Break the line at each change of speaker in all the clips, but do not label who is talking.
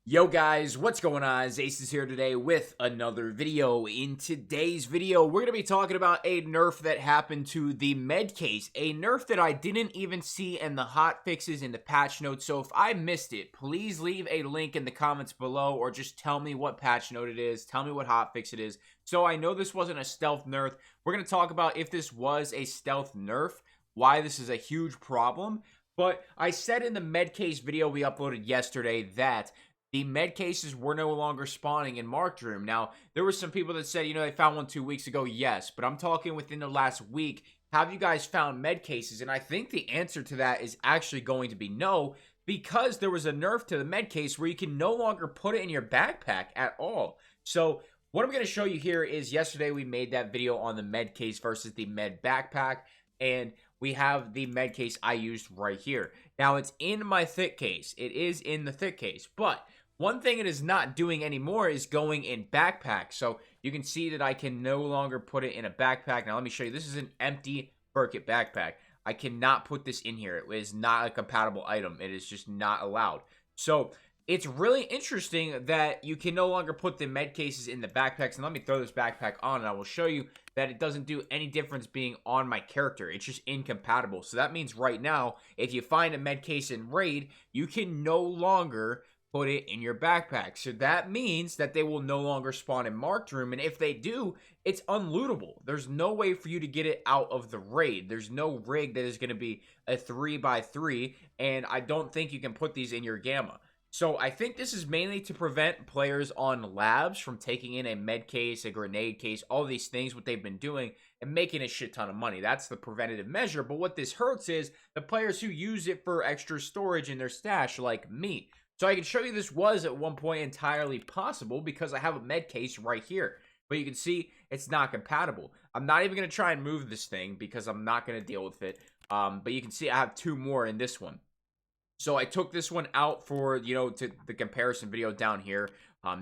Yo guys, what's going on? Ace is here today with another video. In today's video, we're going to be talking about a nerf that happened to the med case. A nerf that I didn't even see in the hot fixes in the patch notes. So if I missed it, please leave a link in the comments below or just tell me what patch note it is. Tell me what hot fix it is. So I know this wasn't a stealth nerf. We're going to talk about if this was a stealth nerf, why this is a huge problem. But I said in the med case video we uploaded yesterday that the med cases were no longer spawning in Marked Room. Now, there were some people that said, they found one 2 weeks ago. Yes, but I'm talking within the last week. Have you guys found med cases? And I think the answer to that is actually going to be no, because there was a nerf to the med case where you can no longer put it in your backpack at all. So what I'm going to show you here is yesterday we made that video on the med case versus the med backpack, and we have the med case I used right here. Now, it's in my thick case. It is in the thick case, but one thing it is not doing anymore is going in backpack. So you can see that I can no longer put it in a backpack. Now, let me show you. This is an empty Burkett backpack. I cannot put this in here. It is not a compatible item. It is just not allowed. So it's really interesting that you can no longer put the med cases in the backpacks. And let me throw this backpack on and I will show you that it doesn't do any difference being on my character. It's just incompatible. So that means right now, if you find a med case in Raid, you can no longer put it in your backpack. So that means that they will no longer spawn in Marked Room. And if they do, it's unlootable. There's no way for you to get it out of the raid. There's no rig that is going to be a 3x3. And I don't think you can put these in your gamma. So I think this is mainly to prevent players on labs from taking in a med case, a grenade case, all these things, what they've been doing, and making a shit ton of money. That's the preventative measure. But what this hurts is the players who use it for extra storage in their stash, like me. So I can show you this was at one point entirely possible because I have a med case right here. But you can see it's not compatible. I'm not even going to try and move this thing because I'm not going to deal with it. But you can see I have two more in this one. So I took this one out for, to the comparison video down here.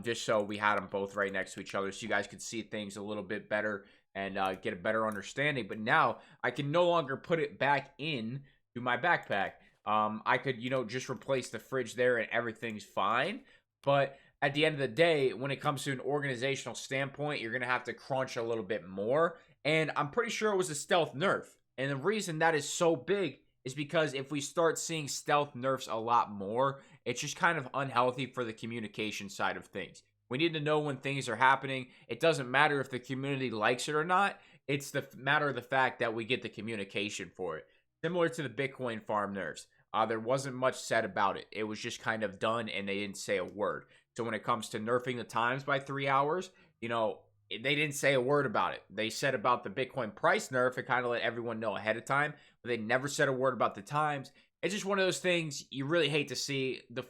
Just so we had them both right next to each other so you guys could see things a little bit better and get a better understanding. But now I can no longer put it back in to my backpack. I could, just replace the fridge there and everything's fine. But at the end of the day, when it comes to an organizational standpoint, you're going to have to crunch a little bit more. And I'm pretty sure it was a stealth nerf. And the reason that is so big is because if we start seeing stealth nerfs a lot more, it's just kind of unhealthy for the communication side of things. We need to know when things are happening. It doesn't matter if the community likes it or not. It's the matter of the fact that we get the communication for it. Similar to the Bitcoin farm nerfs. There wasn't much said about it. It was just kind of done and they didn't say a word. So when it comes to nerfing the times by 3 hours, they didn't say a word about it. They said about the Bitcoin price nerf and kind of let everyone know ahead of time, but they never said a word about the times. It's just one of those things you really hate to see. The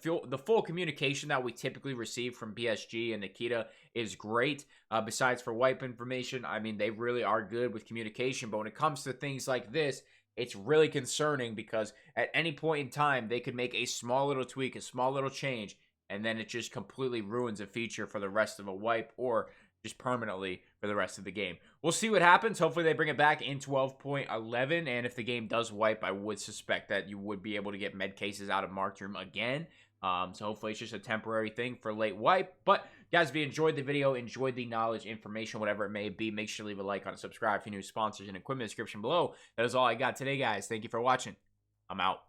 full communication that we typically receive from PSG and Nikita is great. Besides for wipe information, I mean, they really are good with communication. But when it comes to things like this, it's really concerning because at any point in time, they could make a small little tweak, a small little change, and then it just completely ruins a feature for the rest of a wipe or just permanently for the rest of the game. We'll see what happens. Hopefully they bring it back in 12.11, and if the game does wipe, I would suspect that you would be able to get med cases out of Marked Room again. So hopefully it's just a temporary thing for late wipe. But guys, if you enjoyed the video, enjoyed the knowledge, information, whatever it may be, make sure to leave a like on it, subscribe for new sponsors and equipment description below. That is all I got today, guys. Thank you for watching. I'm out.